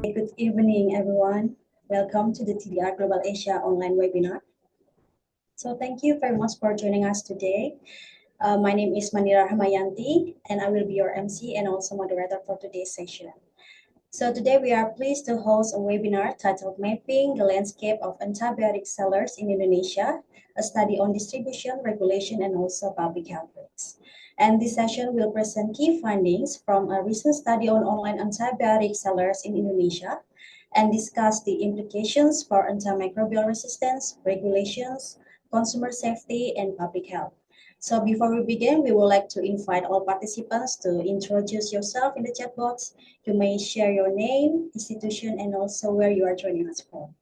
Good evening, everyone. Welcome to the TDR Global Asia online webinar. So thank you very much for joining us today. My name is Mandira Hamayanti, and I will be your MC and also moderator for today's session. So today we are pleased to host a webinar titled Mapping the Landscape of Antibiotic Sellers in Indonesia, a study on distribution, regulation, and also public health risks. And this session will present key findings from a recent study on online antibiotic sellers in Indonesia and discuss the implications for antimicrobial resistance, regulations, consumer safety, and public health. So before we begin, we would like to invite all participants to introduce yourself in the chat box. You may share your name, institution, and also where you are joining us from.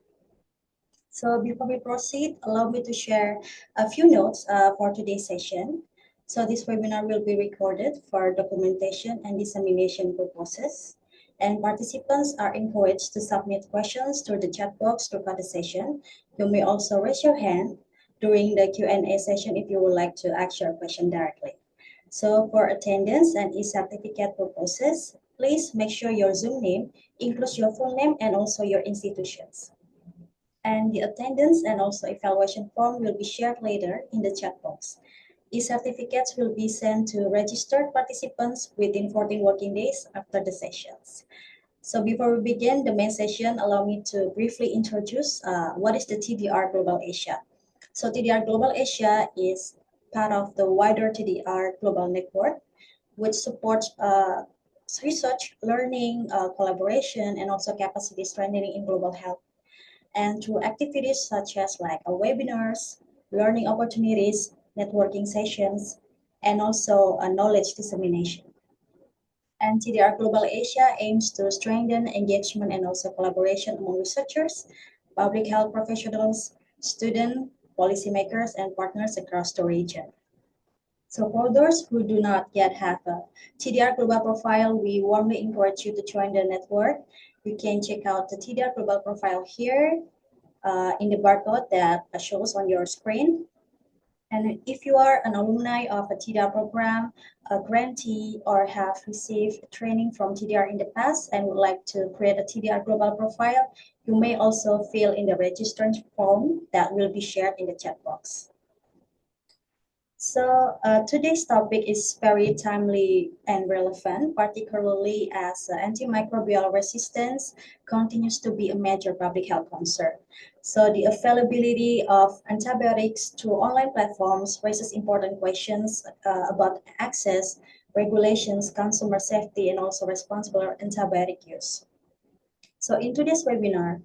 So before we proceed, allow me to share a few notes for today's session. So this webinar will be recorded for documentation and dissemination purposes. And participants are encouraged to submit questions through the chat box throughout the session. You may also raise your hand during the Q&A session if you would like to ask your question directly. So for attendance and e-certificate purposes, please make sure your Zoom name includes your full name and also your institutions. And the attendance and also evaluation form will be shared later in the chat box. E-certificates will be sent to registered participants within 14 working days after the sessions. So before we begin the main session, allow me to briefly introduce what is the TDR Global Asia. So TDR Global Asia is part of the wider TDR Global Network, which supports research, learning, collaboration, and also capacity strengthening in global health. And through activities such as webinars, learning opportunities, networking sessions, and also knowledge dissemination. And TDR Global Asia aims to strengthen engagement and also collaboration among researchers, public health professionals, students, policymakers, and partners across the region. So for those who do not yet have a TDR Global profile, we warmly encourage you to join the network. You can check out the TDR Global profile here in the barcode that shows on your screen. And if you are an alumni of a TDR program, a grantee, or have received training from TDR in the past and would like to create a TDR Global profile, you may also fill in the registrant form that will be shared in the chat box. So today's topic is very timely and relevant, particularly as antimicrobial resistance continues to be a major public health concern. So the availability of antibiotics through online platforms raises important questions about access, regulations, consumer safety, and also responsible antibiotic use. So in today's webinar,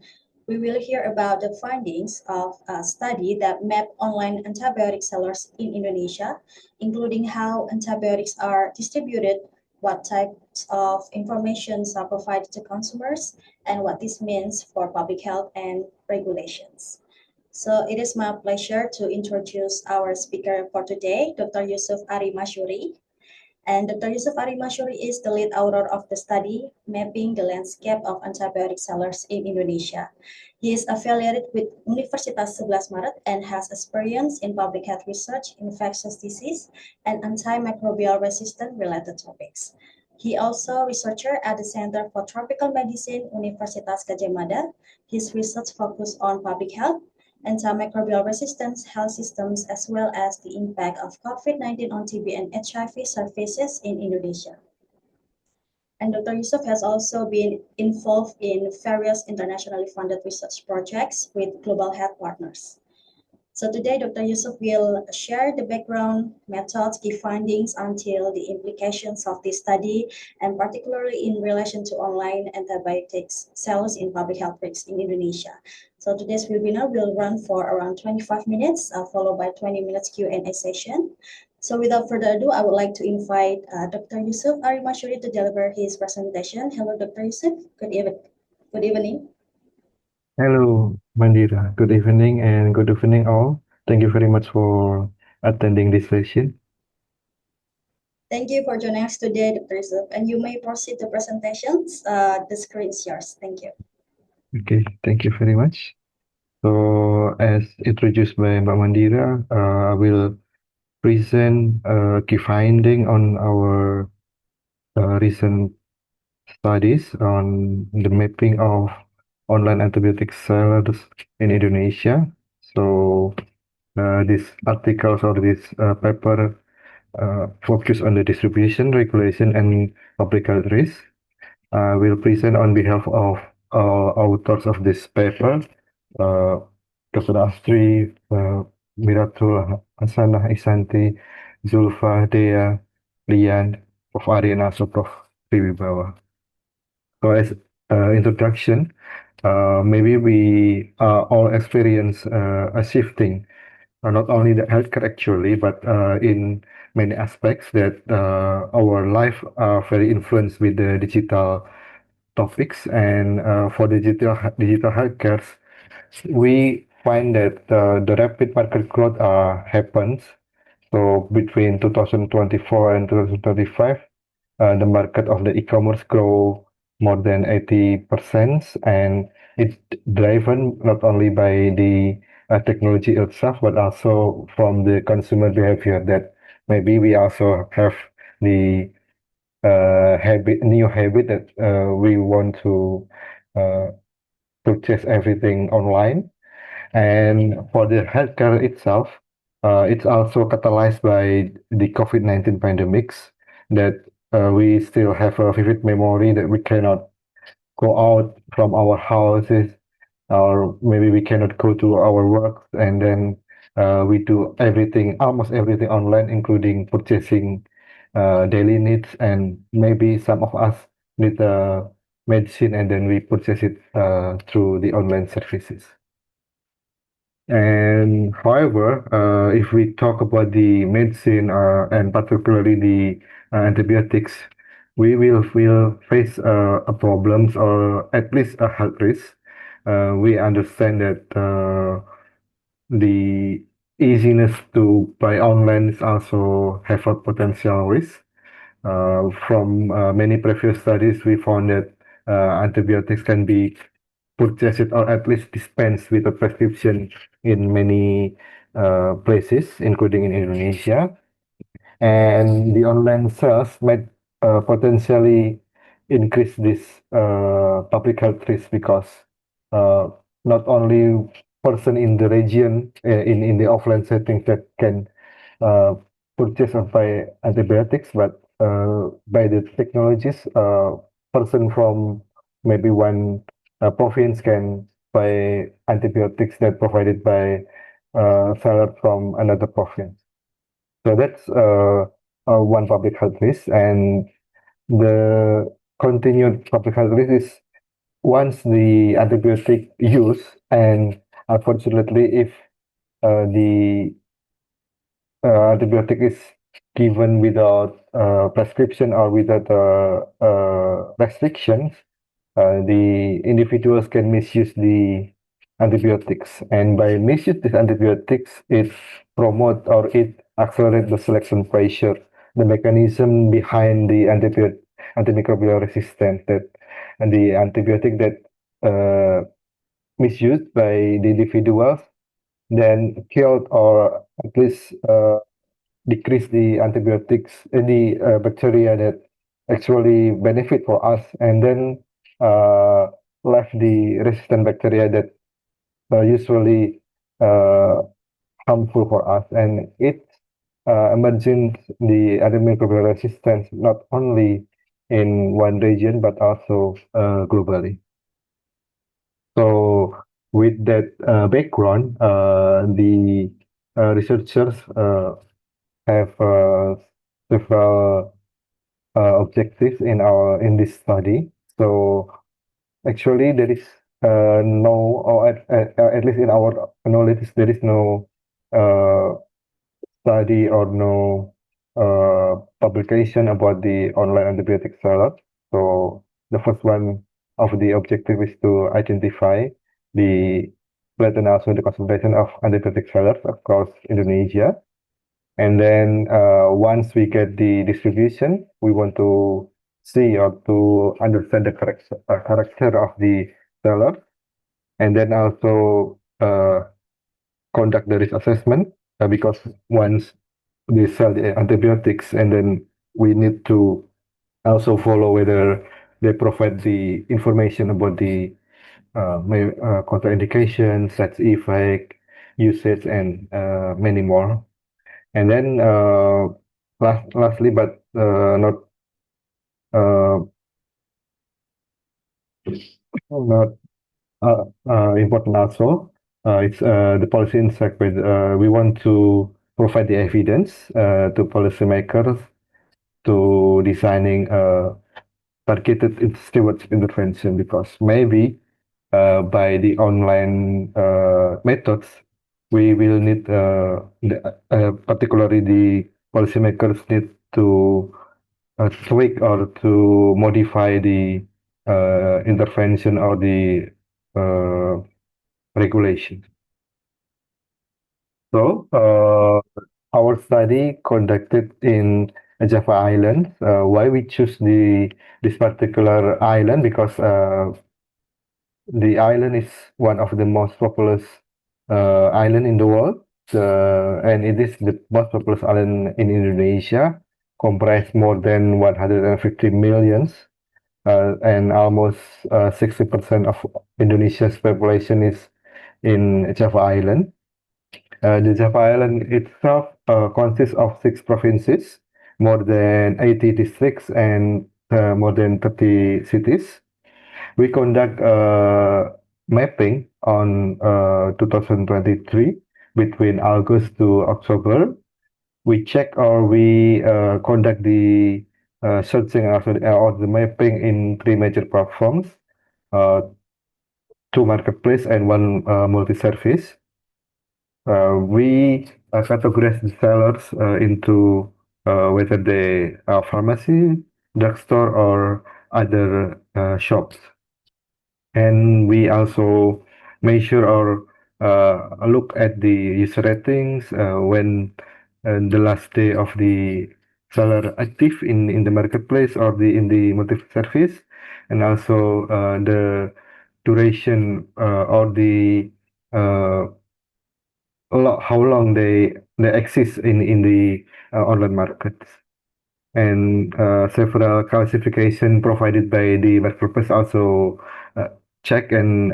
we will hear about the findings of a study that mapped online antibiotic sellers in Indonesia, including how antibiotics are distributed, what types of information are provided to consumers, and what this means for public health and regulations. So it is my pleasure to introduce our speaker for today, Dr. Yusuf Ari Masyuri. And Dr. Yusuf Ari Masyuri is the lead author of the study, Mapping the Landscape of Antibiotic Sellers in Indonesia. He is affiliated with Universitas 11 Maret and has experience in public health research, infectious disease, and antimicrobial resistant related topics. He also researcher at the Center for Tropical Medicine, Universitas Gadjah Mada. His research focus on public health, antimicrobial resistance, health systems, as well as the impact of COVID-19 on TB and HIV services in Indonesia. And Dr. Yusuf has also been involved in various internationally funded research projects with global health partners. So today, Dr. Yusuf will share the background, methods, key findings until the implications of this study, and particularly in relation to online antibiotics sales in public health risks in Indonesia. So today's webinar will run for around 25 minutes, followed by 20 minutes Q&A session. So without further ado, I would like to invite Dr. Yusuf Ari Masyuri to deliver his presentation. Hello, Dr. Yusuf. Good evening. Hello, Mandira. Good evening and good evening all. Thank you very much for attending this session. Thank you for joining us today, Dr. Yusuf. And you may proceed to presentations. The screen is yours. Thank you. Okay, thank you very much. So, as introduced by Mbak Mandira, I will present key finding on our recent studies on the mapping of online antibiotic sellers in Indonesia. So this articles or this paper focus on the distribution, regulation, and public health risk. I will present on behalf of authors of this paper, uh, Dr. Astri, Miratul, Hasanah, Isanti, Zulfa, Dea, Lian, Prof. Ari, and also Prof. Triwibawa. So as introduction, maybe we all experience a shifting, not only the healthcare actually, but in many aspects that our life are very influenced with the digital topics. And for digital healthcare, we find that the rapid market growth happens. So between 2024 and 2025, the market of the e-commerce grow more than 80%, and it's driven not only by the technology itself, but also from the consumer behavior that maybe we also have the new habit that we want to uh, purchase everything online. And for the healthcare itself, it's also catalyzed by the COVID-19 pandemics that we still have a vivid memory that we cannot go out from our houses, or maybe we cannot go to our work, and then we do everything, almost everything online, including purchasing daily needs, and maybe some of us need medicine, and then we purchase it through the online services. And however, if we talk about the medicine and particularly the antibiotics, we will face a problems or at least a health risk. We understand that the easiness to buy online is also have a potential risk. From many previous studies, we found that antibiotics can be purchased or at least dispensed with a prescription in many places, including in Indonesia. And the online sales might potentially increase this public health risk because uh, not only person in the region in the offline settings that can uh, purchase or buy antibiotics, but by the technologies, person from maybe one province can buy antibiotics that provided by seller from another province. So that's one public health risk, and the continued public health risk is once the antibiotic use, and unfortunately, if the antibiotic is given without prescription or without restrictions, the individuals can misuse the antibiotics. And by misuse these antibiotics, it promote or it accelerate the selection pressure, the mechanism behind the antimicrobial resistance that and the antibiotic that misused by the individuals then killed or at least decrease the antibiotics, the bacteria that actually benefit for us, and then uh, left the resistant bacteria that usually uh, harmful for us. And it emerging the antimicrobial resistance not only in one region but also globally. So with that background, the researchers have several objectives in this study. So actually, there is no, or at least in our knowledge, there is no uh, study or no publication about the online antibiotic salad. So the first one of the objective is to identify the split and also the concentration of antibiotic sellers across Indonesia. And then once we get the distribution, we want to see or to understand the character of the seller, and then also conduct the risk assessment because once they sell the antibiotics, and then we need to also follow whether they provide the information about the contraindications, side effect, usage, and many more. And then lastly, but not uh, not important also, it's the policy insight. With we want to provide the evidence to policymakers to designing targeted stewardship intervention, because maybe by the online methods, we will need particularly the policymakers need to tweak or to modify the intervention or the uh, regulation. So our study conducted in Java Island. Why we choose this particular island? Because the island is one of the most populous island in the world, and it is the most populous island in Indonesia, comprise more than 150 millions, and almost 60% of Indonesia's population is in Java Island. The Java Island itself consists of 6 provinces, more than 80 districts, and more than 30 cities. We conduct mapping on 2023 between August to October. We check or we conduct the searching or the mapping in 3 major platforms, uh, 2 marketplace and 1 multi-service. We categorize the sellers into whether they are pharmacy, drugstore, or other shops. And we also measure or look at the user ratings when the last day of the seller active in the marketplace or in the multi-service, and also the duration or the uh, how long they exist in the online markets. And several classification provided by the marketplace also check, and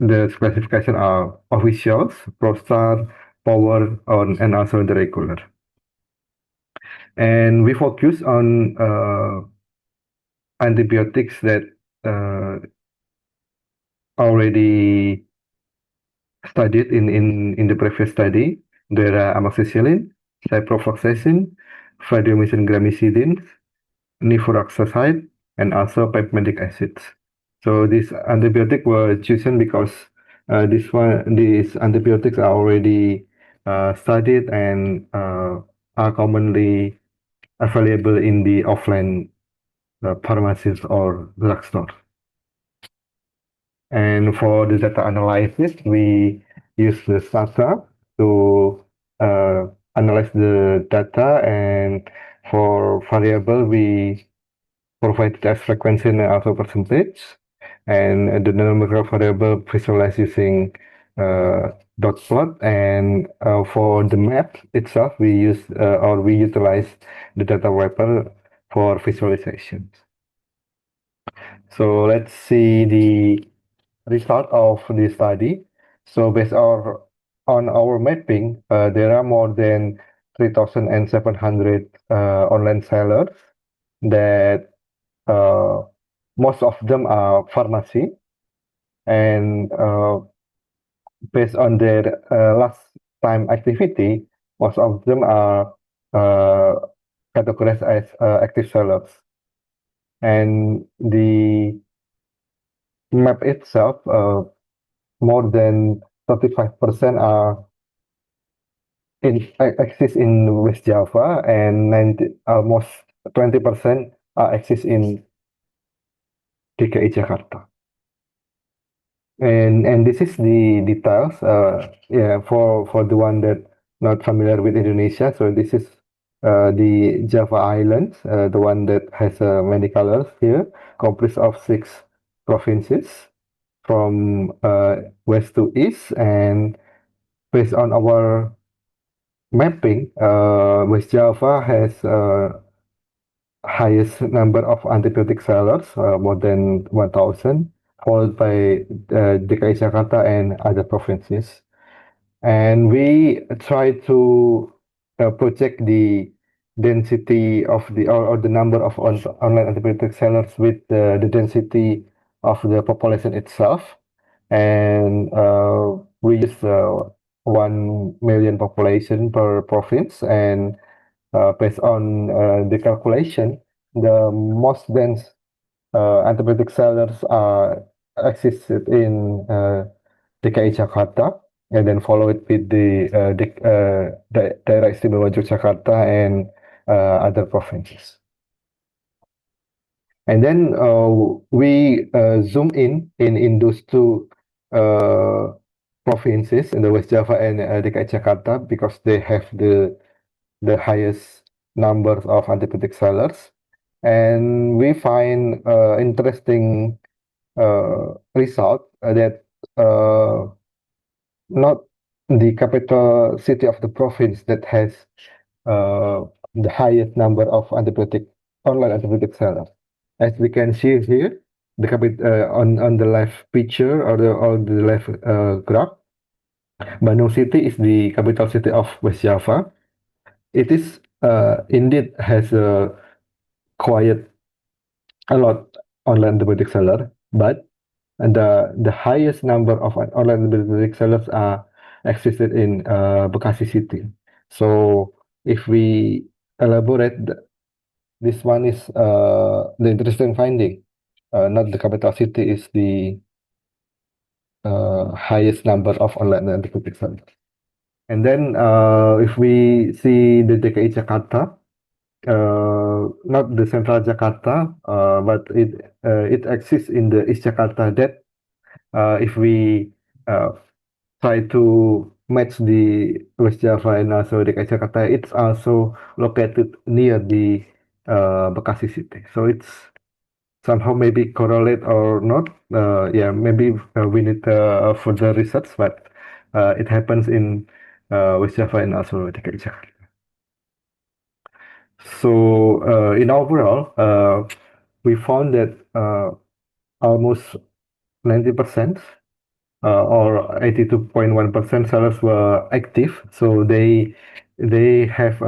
the classification are officials, ProStar, Power, and also the regular. And we focus on antibiotics that already studied in the previous study. There are amoxicillin, ciprofloxacin, vancomycin gramicidin, nifuroxacide, and also peptidic acids. So these antibiotics were chosen because these antibiotics are already studied and are commonly available in the offline pharmacies or drugstores. And for the data analysis, we use the data to analyze the data, and for variable, we provide test frequency and also percentage, and the numerical variable visualized using dot plot. And for the map itself, we use or we utilize the data wrapper for visualization. So let's see the result of the study. So based on our mapping, there are more than 3,700 online sellers that most of them are pharmacy, and based on their last time activity, most of them are uh, categorized as active sellers. And the map itself, more than 35% are exist in West Java, and almost 20% exist in DKI Jakarta. And this is the details. Yeah, for the one that not familiar with Indonesia, so this is the Java Island, the one that has many colors here, comprised of 6 provinces from west to east. And based on our mapping, West Java has highest number of antibiotic sellers, more than 1,000, followed by DKI Jakarta and other provinces. And we try to project the density of or the number of online antibiotic sellers with the density of the population itself. And we use 1 million population per province. And based on the calculation, the most dense antibiotic sellers are existed in DKI Jakarta, and then follow it with the daerah istimewa Yogyakarta and other provinces. And then we zoom in those two uh, provinces in the West Java and DKI Jakarta because they have the highest numbers of antibiotic sellers. And we find interesting result that not the capital city of the province that has uh, the highest number of online antibiotic sellers. As we can see here, on the left picture or the left graph, Bandung City is the capital city of West Java. It is indeed has quite a lot online antibiotic seller, but the highest number of online antibiotic sellers are existed in Bekasi City. So if we elaborate, this one is the interesting finding. Not the capital city is the highest number of online antibiotic sellers. And then if we see the DKI Jakarta, not the central Jakarta, but it exists in the East Jakarta. That if we uh, try to match the West Java and also DKI Jakarta, it's also located near the Bekasi city. So it's somehow maybe correlate or not. Yeah, maybe we need further research, but it happens in West Java and also DKI Jakarta. So in overall, we found that almost 90% or 82.1% sellers were active. So they have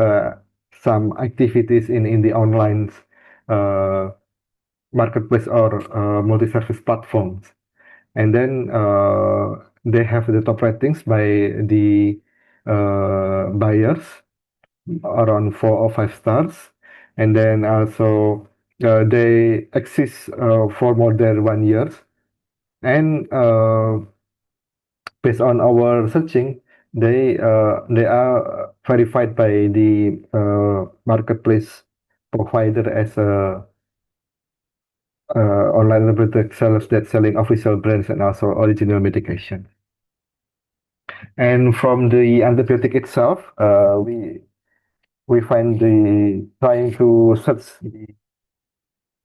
some activities in the online marketplace or multi-service platforms. And then they have the top ratings by the buyers around 4 or 5 stars. And then also they exist for more than 1 year. And based on our searching, they are verified by the marketplace provider as a online antibiotic sellers that selling official brands and also original medication. And from the antibiotic itself, we find the trying to search the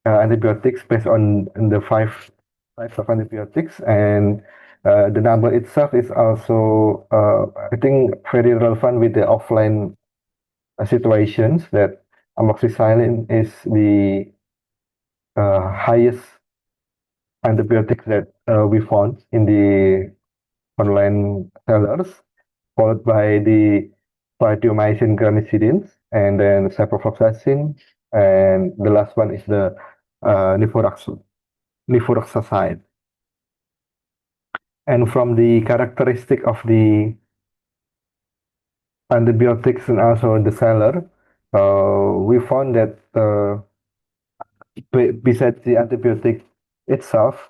antibiotics based on the 5 types of antibiotics, and the number itself is also I think very relevant with the offline situations that amoxicillin is the highest antibiotic that we found in the online sellers, followed by the vancomycin gramicidins, and then ciprofloxacin, and the last one is the nifuroxacide. And from the characteristic of the antibiotics and also the seller, we found that besides the antibiotic itself,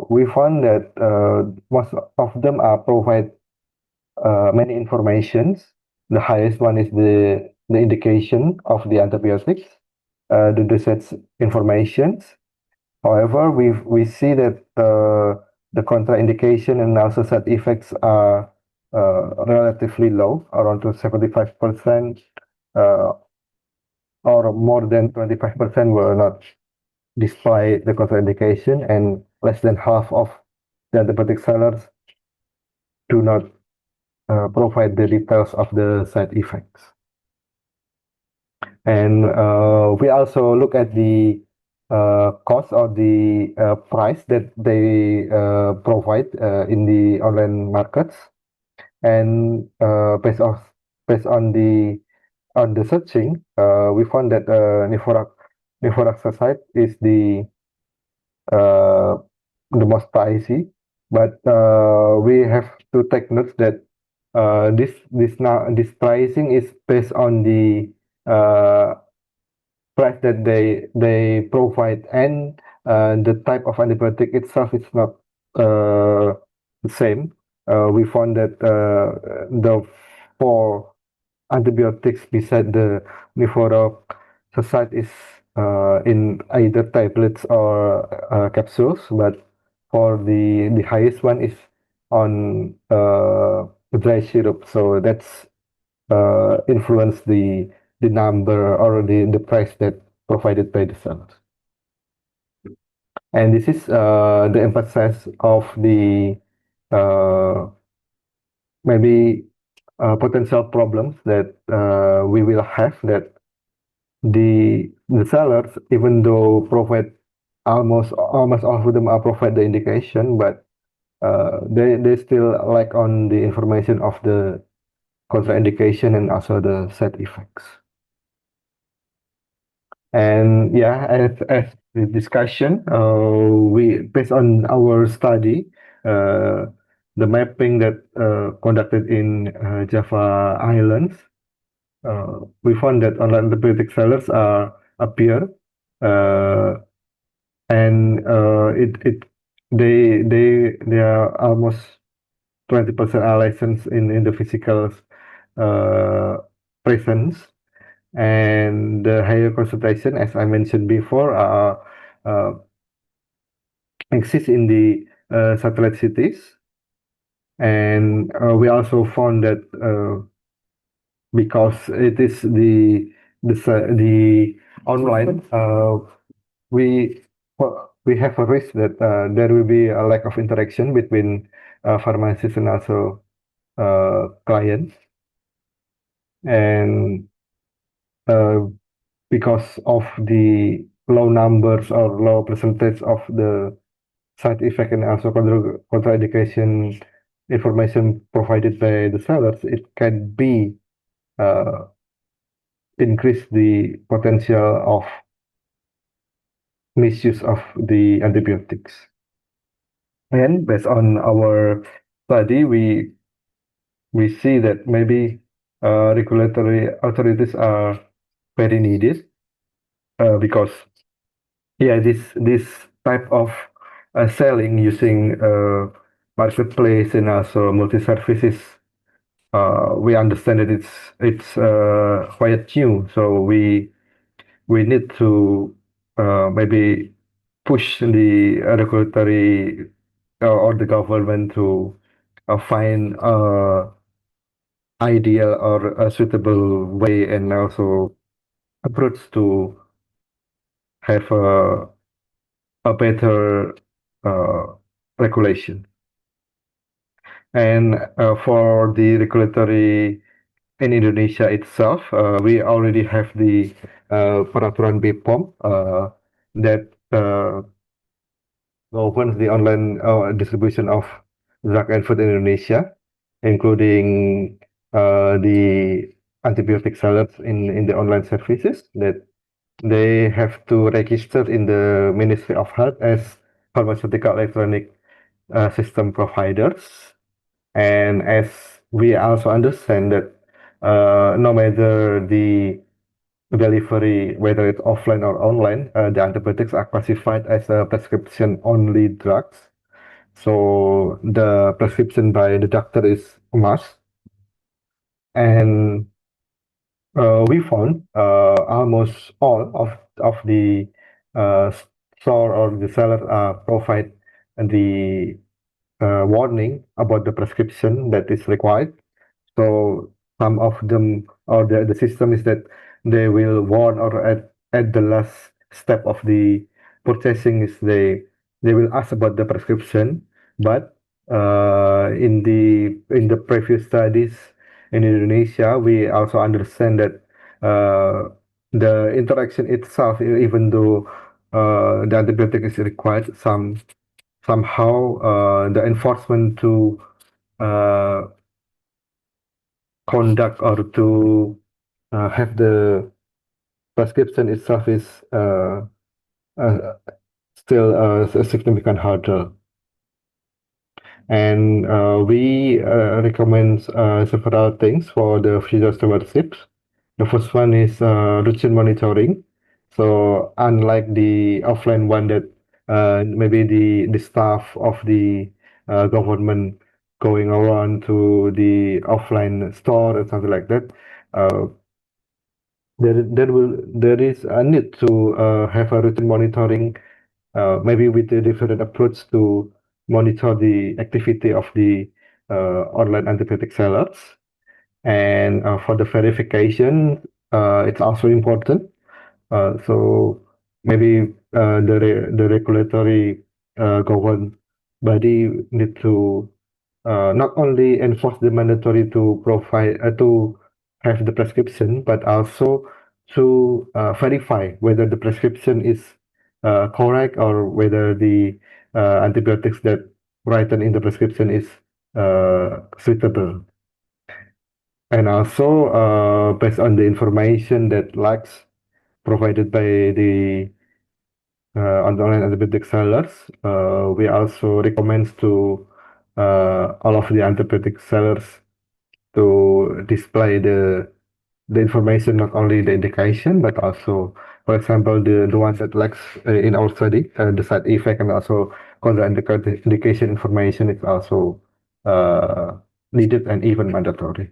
we found that most of them are provide many informations. The highest one is the indication of the antibiotics, the dosage informations. However, we see that the contraindication and also side effects are relatively low, around to 75%, or more than 25% were not display the contraindication, and less than half of the antibiotic sellers do not provide the details of the side effects. And we also look at the cost or the price that they provide in the online markets. And based on the searching, we found that Niforaxoside is uh, the most pricey. But we have to take note that this pricing is based on the uh, price that they provide, and the type of antibiotic itself is not the same. We found that the four antibiotics beside the Niphoroxoside is in either tablets or capsules, but for the highest one is on dry syrup. So that's influence the number or the price that provided by the sellers. And this is the emphasis of the uh, maybe potential problems that we will have, that the sellers, even though provide almost all of them are provide the indication, but they still lack on the information of the contraindication and also the side effects. And yeah, as the discussion, we based on our study, uh, the mapping that conducted in Java Islands, we found that online antibiotic sellers are appear, uh, and they are almost 20% are licensed in the physical uh, presence, and the higher concentration, as I mentioned before, uh, exist in the satellite cities. And we also found that because it is the online, we we have a risk that there will be a lack of interaction between pharmacists and also clients. And uh, because of the low numbers or low percentage of the side effect and also contraindication information provided by the sellers, it can be uh, increase the potential of misuse of the antibiotics. And based on our study, we see that maybe regulatory authorities are very needed because yeah, this type of selling using marketplace and also multi-services, we understand that it's quite new. So we need to maybe push the regulatory or the government to find ideal or a suitable way and also approach to have a better uh, regulation. And for the regulatory in Indonesia itself, we already have the peraturan BPOM that governs the online distribution of drug and food in Indonesia, including the antibiotic sellers in the online services, that they have to register in the Ministry of Health as pharmaceutical electronic system providers. And as we also understand that no matter the delivery, whether it's offline or online, the antibiotics are classified as prescription-only drugs. So the prescription by the doctor is a must. And we found almost all of the uh, store or the seller provide the warning about the prescription that is required. So some of them, or the system is that they will warn, or at the last step of the purchasing is they will ask about the prescription. But in the previous studies in Indonesia, we also understand that uh, the interaction itself, even though the antibiotic is required, somehow the enforcement to uh, conduct or to have the prescription itself is uh, still a significant hurdle. And we recommend several things for the future stewardship. The first one is routine monitoring. So unlike the offline one that maybe the staff of the government going around to the offline store or something like that, uh, there is a need to have a routine monitoring, maybe with a different approach to monitor the activity of the online antibiotic sellers. And for the verification, it's also important. So maybe the regulatory governed body need to not only enforce the mandatory to provide to have the prescription, but also to verify whether the prescription is correct or whether the antibiotics that written in the prescription is suitable. And also, based on the information that lacks provided by the online antibiotic sellers, we also recommend to all of the antibiotic sellers to display the information, not only the indication, but also, for example, the ones that lacks in our study, the side effect and also contraindication information is also uh, needed and even mandatory.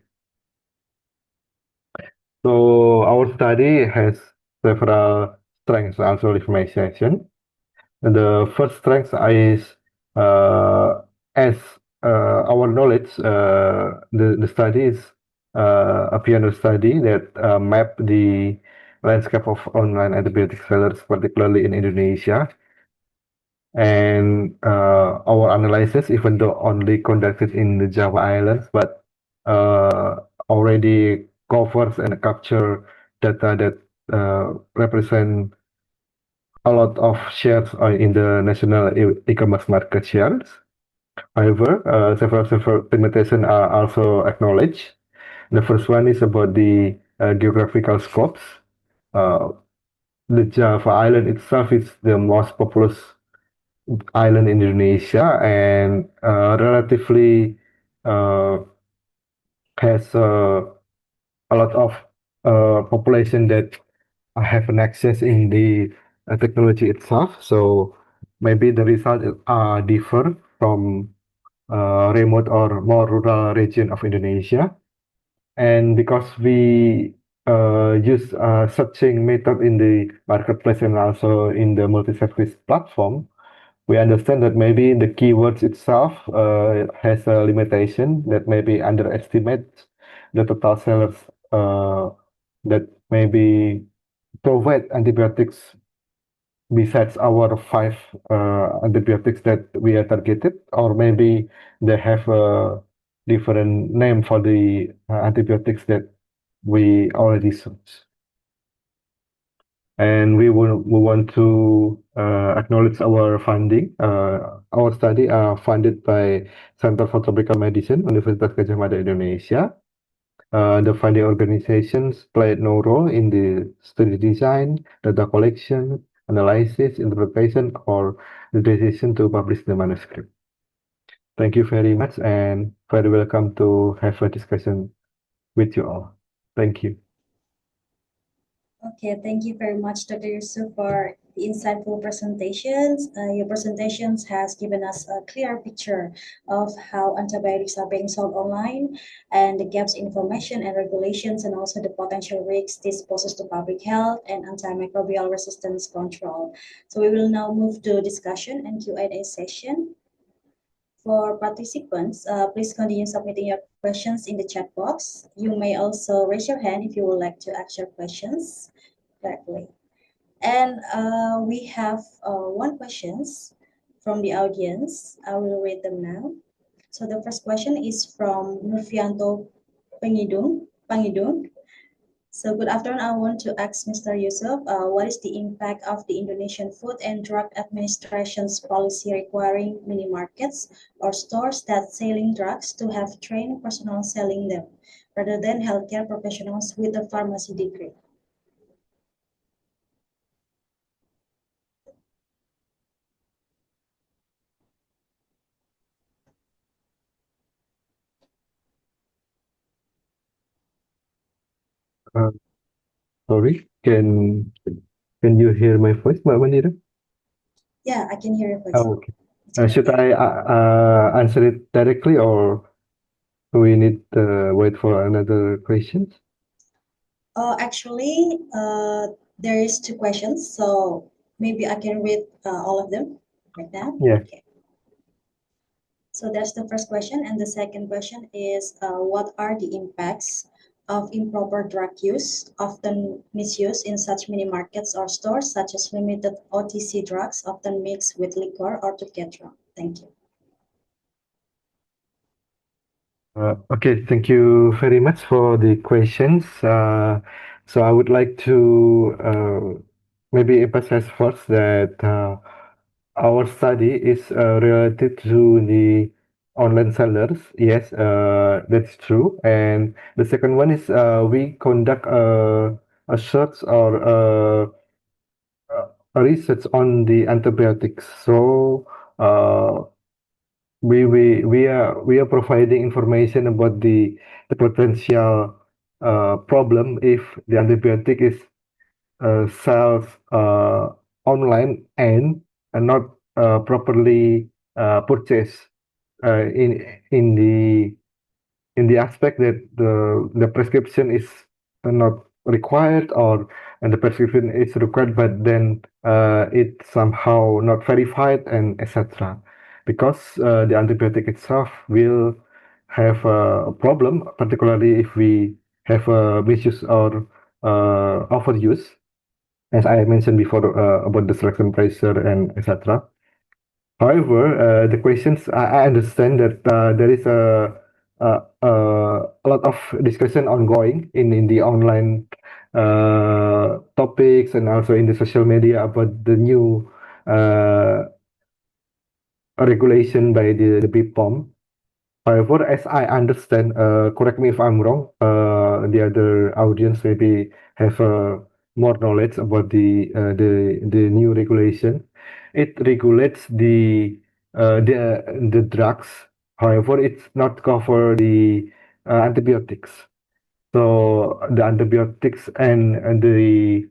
So our study has several strengths to answer information. The first strength is as our knowledge, the study is a pioneer study that mapped the landscape of online antibiotic sellers, particularly in Indonesia. And our analysis, even though only conducted in the Java Islands, but already covers and capture data that represent a lot of shares in the national e-commerce market shares. However, several limitations are also acknowledged. The first one is about the geographical scopes. Uh, the Java Island itself is the most populous island in Indonesia and relatively uh, has a lot of population that have an access in the technology itself. So maybe the results are differ from remote or more rural region of Indonesia. And because we use searching method in the marketplace and also in the multi-service platform, we understand that maybe the keywords itself has a limitation that maybe underestimates the total sellers that maybe provide antibiotics besides our five antibiotics that we are targeted, or maybe they have a different name for the antibiotics that we already search. And we want to acknowledge our funding. Our study are funded by Center for Tropical Medicine, Universitas Gadjah Mada, Indonesia. The funding organizations played no role in the study design, data collection, analysis, interpretation, or the decision to publish the manuscript. Thank you very much and very welcome to have a discussion with you all. Thank you. Okay, thank you very much, Dr. Yusuf, for the insightful presentations. Your presentations has given us a clear picture of how antibiotics are being sold online and the gaps in information and regulations and also the potential risks this poses to public health and antimicrobial resistance control. So we will now move to discussion and Q&A session. For participants, please continue submitting your questions in the chat box. You may also raise your hand if you would like to ask your questions directly. And we have one questions from the audience. I will read them now. So the first question is from Nurfianto Pangidung. So good afternoon. I want to ask Mr. Yusuf, what is the impact of the Indonesian Food and Drug Administration's policy requiring mini markets or stores that selling drugs to have trained personnel selling them, rather than healthcare professionals with a pharmacy degree? Uh, Sorry, can you hear my voice, Mbak Manira? Yeah, I can hear your voice. Oh, okay. It's okay. Should I answer it directly, or do we need to wait for another questions? Actually, there is two questions, so maybe I can read all of them right now. Yeah. Okay. So that's the first question. And the second question is, what are the impacts of improper drug use, often misuse in such mini markets or stores, such as limited OTC drugs, often mixed with liquor or to get drunk? Thank you. Okay, thank you very much for the questions. So I would like to maybe emphasize first that our study is related to the online sellers. Yes, that's true. And the second one is we conduct a search or a research on the antibiotics. So uh, we are providing information about the potential problem if the antibiotic is sold online and not properly purchased in the aspect that the prescription is not required, or and the prescription is required but then it's somehow not verified and etc. Because the antibiotic itself will have a problem, particularly if we have a misuse or overuse, as I mentioned before about the selection pressure and etc. However, the questions I understand that there is a lot of discussion ongoing in the online topics and also in the social media about the new uh, regulation by the BPOM. However, as I understand, correct me if I'm wrong, the other audience maybe have more knowledge about the new regulation. It regulates the drugs. However, it's not cover the antibiotics. So the antibiotics and the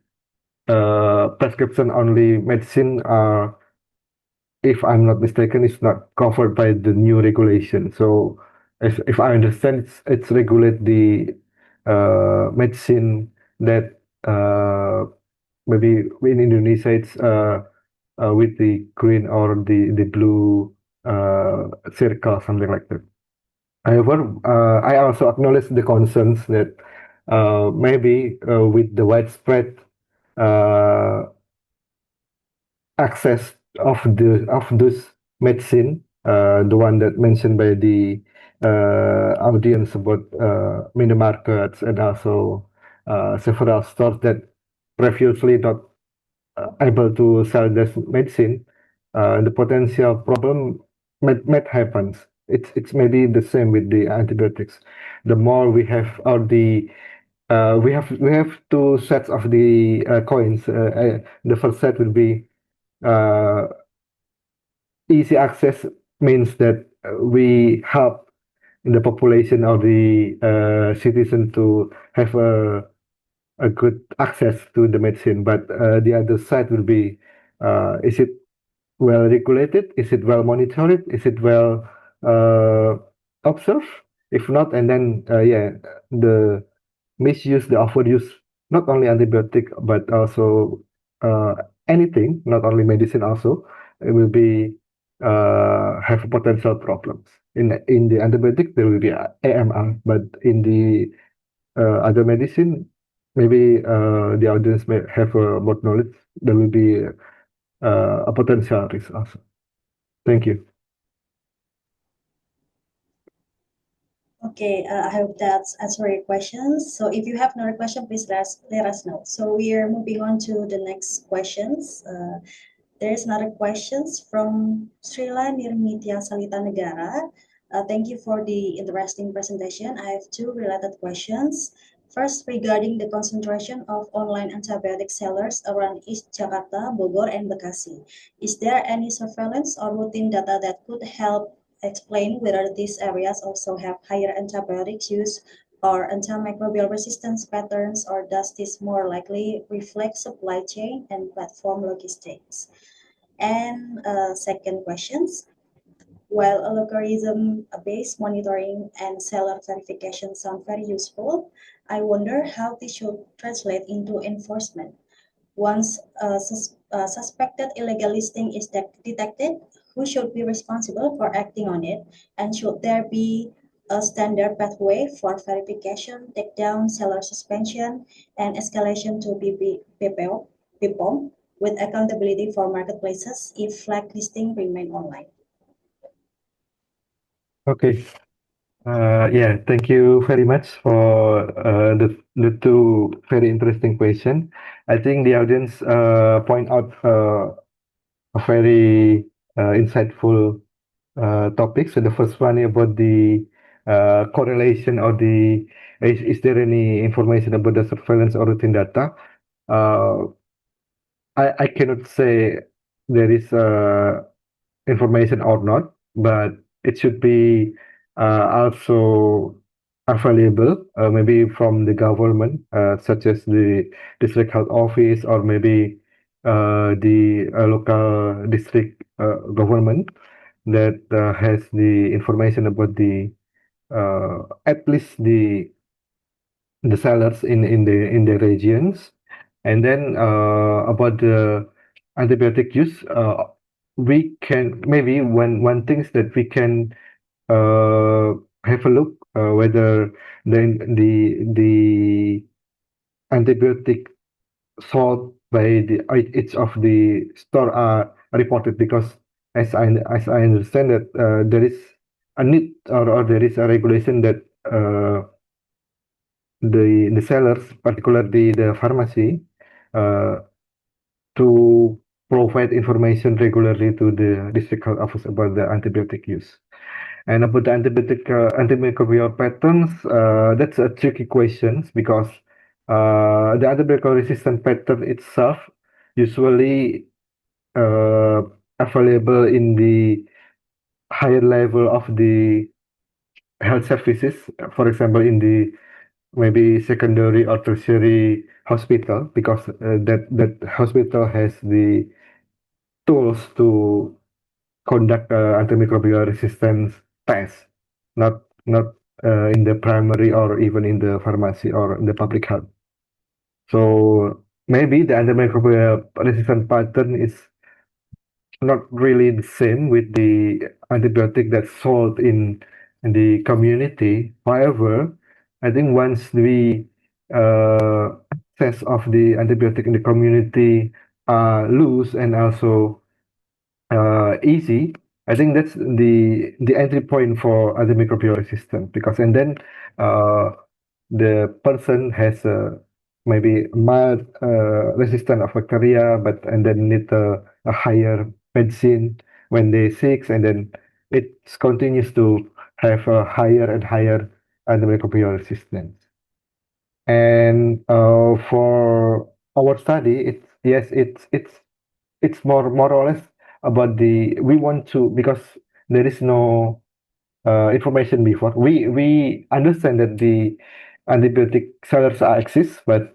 prescription only medicine are, if I'm not mistaken, is not covered by the new regulation. So, if I understand, it's regulate the medicine that maybe in Indonesia it's with the green or the blue circle, something like that. However, I also acknowledge the concerns that maybe with the widespread uh, access of those medicine, the one that mentioned by the audience about mini markets and also several stores that previously not able to sell this medicine, the potential problem might happen. It's maybe the same with the antibiotics. The more we have, or the we have two sets of the coins. The first set will be uh, easy access, means that we help the population or the citizen to have a good access to the medicine. But the other side will be, is it well regulated? Is it well monitored? Is it well uh, observed? If not, and then yeah, the misuse, the overuse, not only antibiotic but also uh, anything, not only medicine also, it will be have potential problems. In the antibiotic there will be AMR, but in the other medicine, maybe the audience may have more knowledge. There will be a potential risk also. Thank you. Okay, I hope that's answered your questions. So if you have another question, please let us know. So we are moving on to the next questions. There is another questions from Srila Nirmitya Salita Negara. Thank you for the interesting presentation. I have two related questions. First, regarding the concentration of online antibiotic sellers around East Jakarta, Bogor, and Bekasi. Is there any surveillance or routine data that could help explain whether these areas also have higher antibiotics use or antimicrobial resistance patterns, or does this more likely reflect supply chain and platform logistics? And second questions, while algorithm-based monitoring and seller verification sound very useful, I wonder how this should translate into enforcement. Once a suspected illegal listing is detected, who should be responsible for acting on it? And should there be a standard pathway for verification, takedown, seller suspension, and escalation to BPOM with accountability for marketplaces if flag listing remain online? Okay. Yeah, thank you very much for the two very interesting question. I think the audience point out a very insightful topic. So the first one about the correlation or is there any information about the surveillance or routine data? Uh, I cannot say there is information or not, but it should be also available, maybe from the government, such as the district health office or maybe the local district government that has the information about the at least the sellers in the regions. And then about the antibiotic use, we can maybe one things that we can uh, have a look whether the antibiotic sold by the each of the store are reported, because as I understand that there is a need, or there is a regulation that the sellers, particularly the pharmacy, uh, to provide information regularly to the district health office about the antibiotic use. And about the antimicrobial patterns, that's a tricky question, because the antibiotic resistant pattern itself usually uh, available in the higher level of the health services, for example, in the maybe secondary or tertiary hospital, because that hospital has the tools to conduct antimicrobial resistance tests, not in the primary or even in the pharmacy or in the public health. So maybe the antimicrobial resistance pattern is not really the same with the antibiotic that's sold in the community. However, I think once we access of the antibiotic in the community loose and also easy, I think that's the entry point for antimicrobial resistance, because and then uh, the person has maybe mild resistant of bacteria, but and then need a higher medicine when they sick, and then it continues to have a higher and higher antimicrobial resistance. And for our study, it's more or less about the we want to, because there is no information before. We understand that the antibiotic sellers are exist, but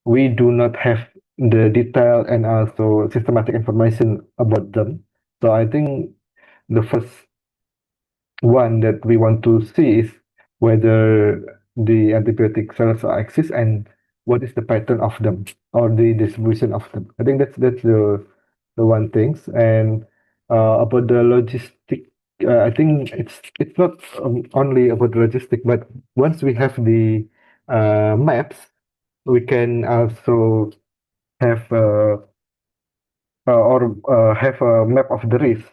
we do not have the detailed and also systematic information about them. So I think the first one that we want to see is whether the antibiotic cells are exist and what is the pattern of them or the distribution of them. I think that's the one things. And about the logistic, I think it's not only about logistic, but once we have the maps, we can also have or have a map of the risk,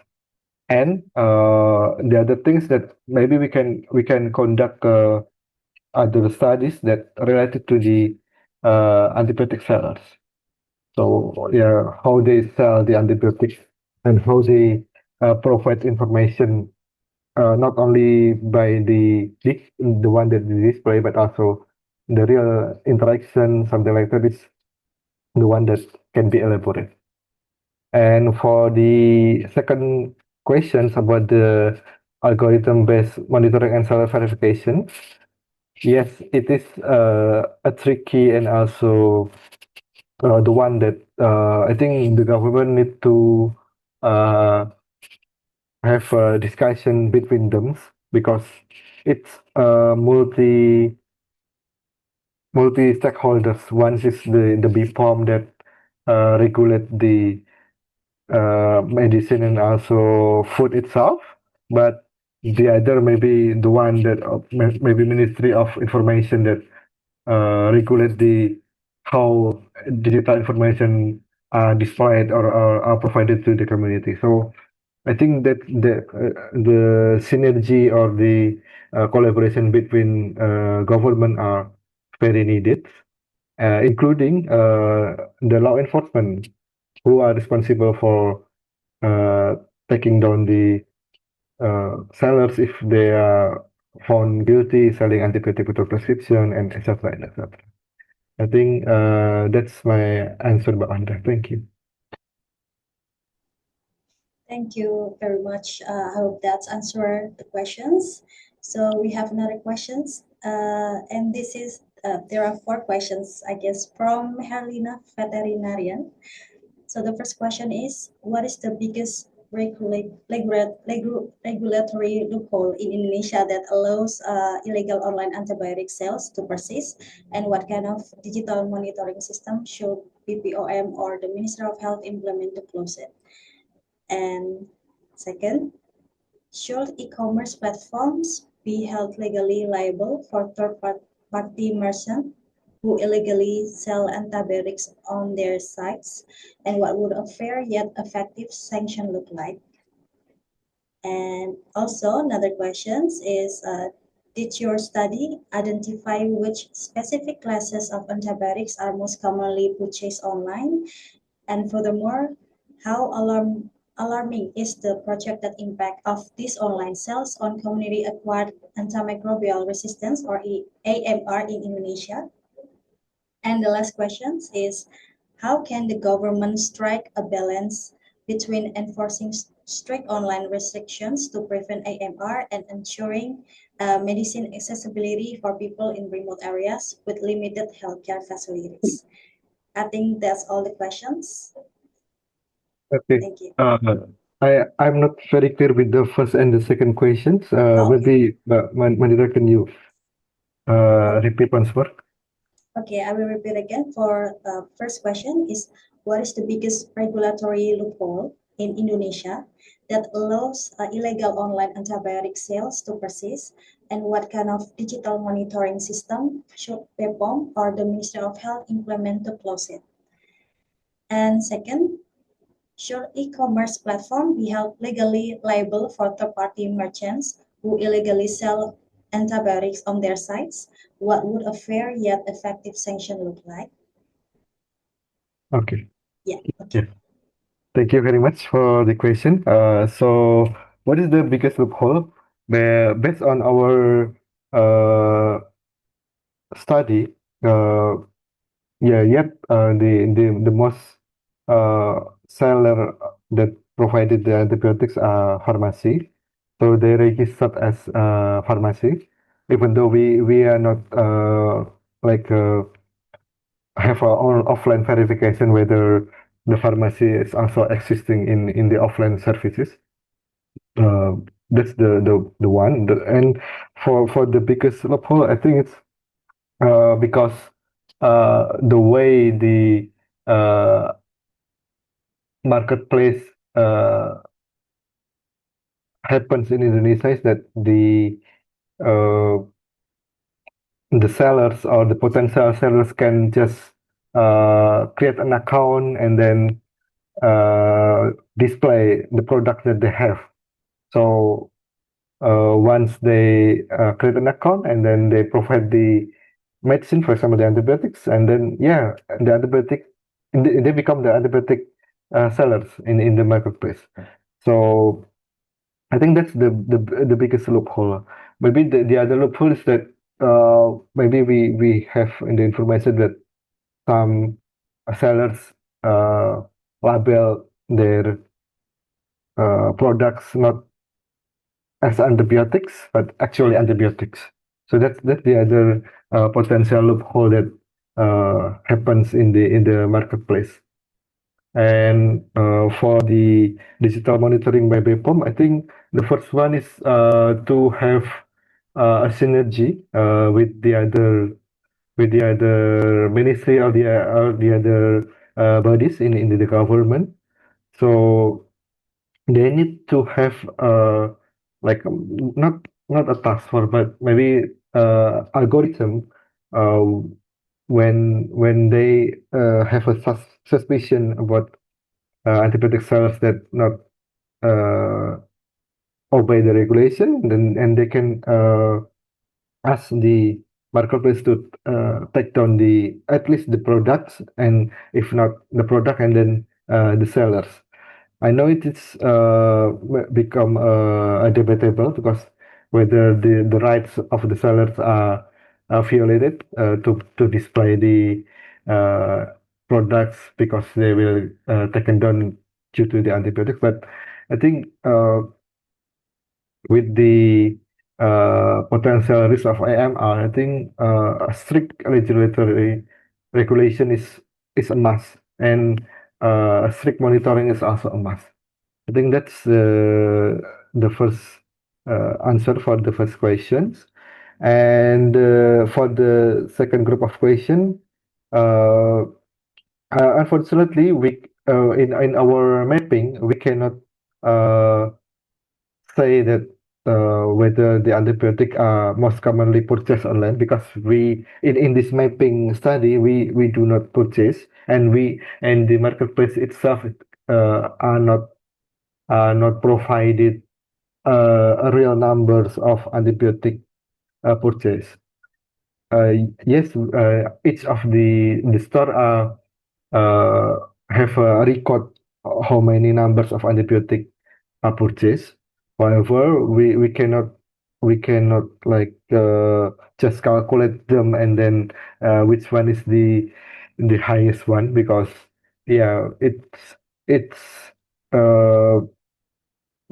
And the other things that maybe we can conduct other studies that related to the antibiotic sellers. So yeah, how they sell the antibiotics and how they provide information not only by the one that they display, but also the real interaction, something like that is the one that can be elaborated. And for the second questions about the algorithm-based monitoring and self-verification, yes, it is a tricky and also the one that I think the government need to uh, have a discussion between them because it's multi stakeholders. One is the BPOM that regulate the medicine and also food itself, but the other maybe the one that maybe Ministry of Information that regulate the how digital information are displayed or are provided to the community. So I think that the synergy or the collaboration between government are very needed, including the law enforcement who are responsible for uh, taking down the sellers if they are found guilty selling antibiotic without prescription and etc. and etc. I think that's my answer, Mbak Andra. Thank you. Thank you very much. I hope that's answered the questions. So we have another questions, and this is there are four questions, I guess, from Herlina Veterinarian. So the first question is, what is the biggest regulatory loophole in Indonesia that allows illegal online antibiotic sales to persist, and what kind of digital monitoring system should BPOM or the Ministry of Health implement to close it? And second, should e-commerce platforms be held legally liable for third-party merchants who illegally sell antibiotics on their sites? And what would a fair yet effective sanction look like? And also another question is, did your study identify which specific classes of antibiotics are most commonly purchased online? And furthermore, how alarming is the projected impact of these online sales on community-acquired antimicrobial resistance, or AMR, in Indonesia? And the last question is, how can the government strike a balance between enforcing strict online restrictions to prevent AMR and ensuring medicine accessibility for people in remote areas with limited healthcare facilities? I think that's all the questions. Okay. Thank you. I'm not very clear with the first and the second questions. Okay. Maybe Manira, can you Oh, repeat once more? okay, I will repeat again. For first question is, what is the biggest regulatory loophole in Indonesia that allows illegal online antibiotic sales to persist, and what kind of digital monitoring system should BPOM or the Ministry of Health implement to close it? And second, should e-commerce platform be held legally liable for third-party merchants who illegally sell antibiotics on their sites? What would a fair yet effective sanction look like? Okay. Yeah, okay. Yes. Thank you very much for the question. So what is the biggest loophole? Based on our uh, study, uh, yeah, yet the most seller that provided the antibiotics are pharmacy. So they registered as pharmacy, even though we are not like have our own offline verification whether the pharmacy is also existing in the offline services. Uh, that's the one. And for the biggest loophole, I think it's because the way the uh, marketplace happens in Indonesia is that uh, the sellers or the potential sellers can just create an account and then display the product that they have. So once they create an account and then they provide the medicine, for example, the antibiotics, and then yeah, the antibiotic they become the antibiotic sellers in the marketplace. So I think that's the biggest loophole. Maybe the other loophole is that maybe we have in the information that some sellers uh, label their products not as antibiotics, but actually antibiotics. So that's the other potential loophole that happens in the marketplace. And for the digital monitoring by BPOM, I think the first one is to have a synergy with the other ministry or the other bodies in the government. So they need to have like not a task force, but maybe algorithm uh, when they have a suspicion about antibiotic sellers that not uh, obey the regulation, then and they can ask the marketplace to take down the at least the products, and if not the product, and then the sellers. I know it is become debatable because whether the rights of the sellers are violated to display the uh, products because they will taken down due to the antibiotics. But I think with the potential risk of AMR, I think a strict regulatory regulation is a must, and strict monitoring is also a must. I think that's the first answer for the first questions. And for the second group of question, uh, unfortunately, we in our mapping we cannot uh, say that whether the antibiotic are most commonly purchased online because we in this mapping study we do not purchase, and we and the marketplace itself are not provided real numbers of antibiotic purchase. Yes, each of the store uh, have a record how many numbers of antibiotic are purchased. However, we cannot like just calculate them and then which one is the highest one, because yeah, it's uh,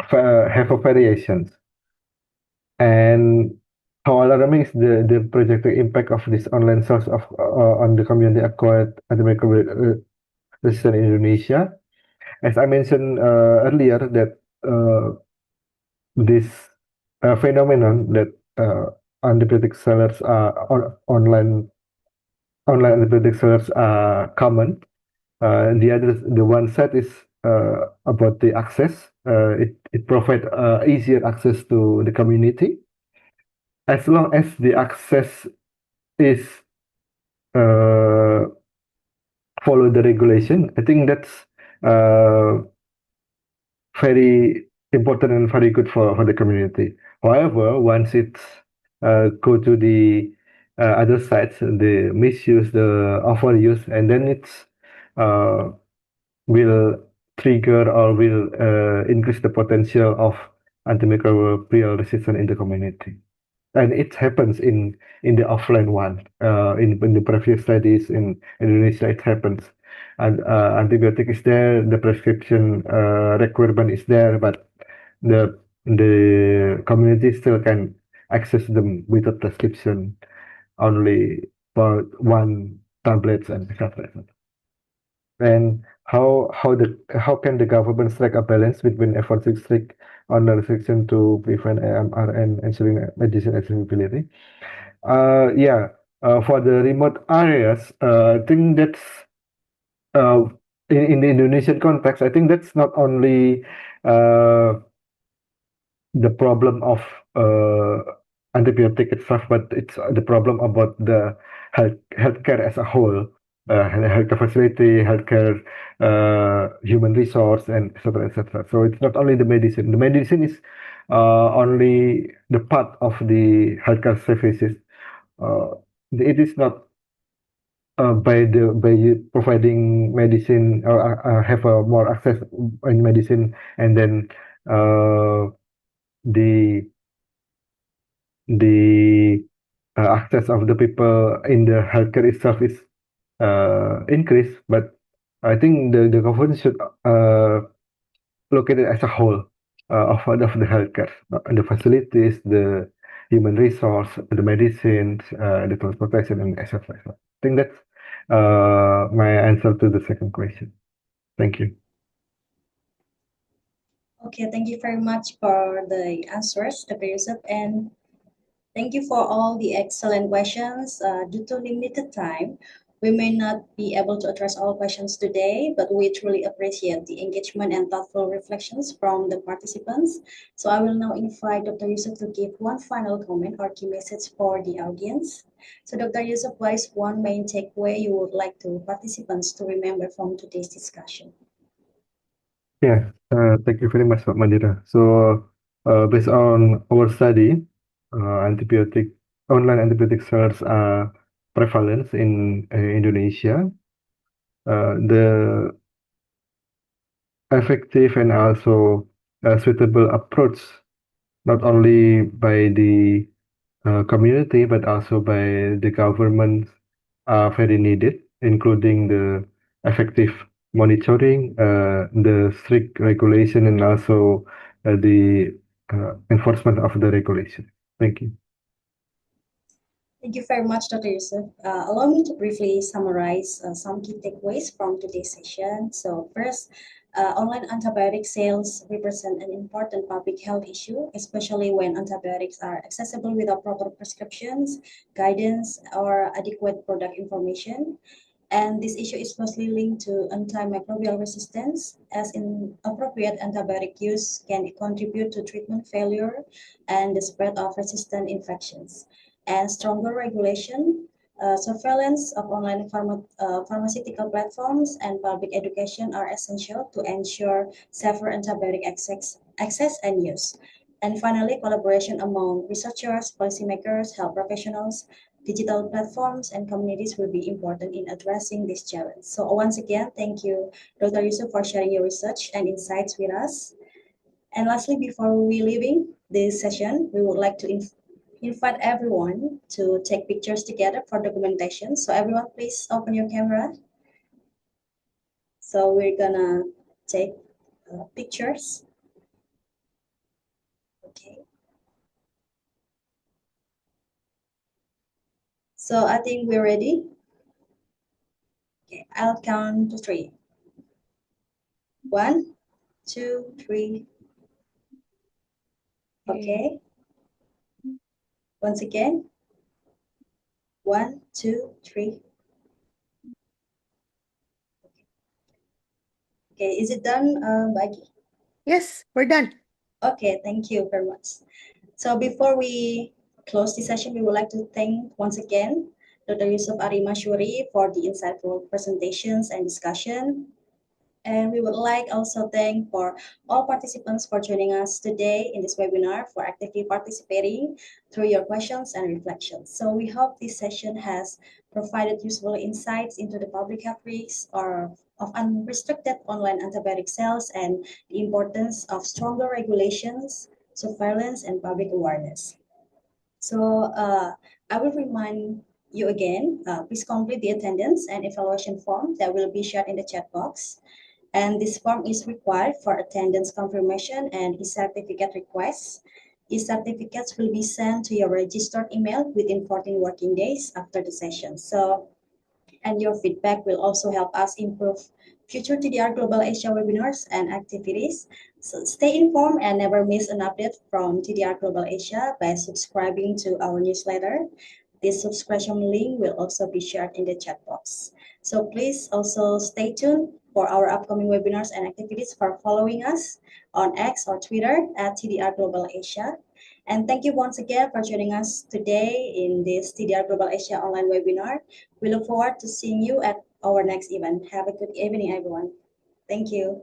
have a variations. And how alarming is the projected impact of this online source of on the community acquired antimicrobial resistance in Indonesia? As I mentioned earlier, that this phenomenon that antibiotic sellers are online antibiotic sellers are common. The one side is about the access. It provide easier access to the community as long as the access is uh, follow the regulation. I think that's uh, very important and very good for the community. However, once it's go to the other sides, the misuse, the overuse, and then it's will trigger or will increase the potential of antimicrobial resistance in the community. And it happens in the offline one. In the previous studies in Indonesia, it happens. And antibiotic is there, the prescription requirement is there, but the community still can access them without prescription, only for one tablets and etc. And how can the government strike a balance between efforts to strict on the restriction to prevent AMR and ensuring medicine accessibility? Yeah, for the remote areas, I think that's uh, in the Indonesian context. I think that's not only uh, the problem of uh, antibiotic itself, but it's the problem about the healthcare as a whole, healthcare facility, healthcare, human resource, and etc. etc. So it's not only the medicine. The medicine is only the part of the healthcare services. It is not by providing medicine or have a more access in medicine, and then the the access of the people in the healthcare itself is increased, but I think the government should look at it as a whole of the healthcare, the facilities, the human resource, the medicines, the transportation, and etc. I think that's my answer to the second question. Thank you. Okay, thank you very much for the answers, Dr. Yusuf, and thank you for all the excellent questions. Due to limited time, we may not be able to address all questions today, but we truly appreciate the engagement and thoughtful reflections from the participants. So I will now invite Dr. Yusuf to give one final comment or key message for the audience. So Dr. Yusuf, what is one main takeaway you would like to participants to remember from today's discussion? Yeah, thank you very much, Pak Mandira. So, based on our study, antibiotic online antibiotic sales are prevalence in Indonesia. The effective and also suitable approach, not only by the community but also by the government, are very needed, including the effective monitoring, the strict regulation, and also the enforcement of the regulation. Thank you. Thank you very much, Dr. Yusuf. Allow me to briefly summarize some key takeaways from today's session. So first, online antibiotic sales represent an important public health issue, especially when antibiotics are accessible without proper prescriptions, guidance, or adequate product information. And this issue is closely linked to antimicrobial resistance, as inappropriate antibiotic use can contribute to treatment failure and the spread of resistant infections. And stronger regulation, surveillance of online pharmaceutical platforms, and public education are essential to ensure safer antibiotic access and use. And finally, collaboration among researchers, policymakers, health professionals, digital platforms, and communities will be important in addressing this challenge. So once again, thank you, Dr. Yusuf, for sharing your research and insights with us. And lastly, before we leaving this session, we would like to invite everyone to take pictures together for documentation. So everyone, please open your camera. So we're gonna take pictures. Okay. So I think we're ready. Okay, I'll count to 3. 1, 2, 3. Okay. Once again. 1, 2, 3. Okay, is it done, Bagi? Yes, we're done. Okay, thank you very much. So before we close the session, we would like to thank once again Dr. Yusuf Arimashuri for the insightful presentations and discussion. And we would like also thank for all participants for joining us today in this webinar, for actively participating through your questions and reflections. So we hope this session has provided useful insights into the public health risks or of unrestricted online antibiotic sales and the importance of stronger regulations, surveillance, and public awareness. So I will remind you again, please complete the attendance and evaluation form that will be shared in the chat box. And this form is required for attendance confirmation and e-certificate requests. E-certificates will be sent to your registered email within 14 working days after the session. So, and your feedback will also help us improve future TDR Global Asia webinars and activities. So stay informed and never miss an update from TDR Global Asia by subscribing to our newsletter. This subscription link will also be shared in the chat box. So please also stay tuned for our upcoming webinars and activities for following us on X or Twitter at TDR Global Asia. And thank you once again for joining us today in this TDR Global Asia online webinar. We look forward to seeing you at our next event. Have a good evening, everyone. Thank you.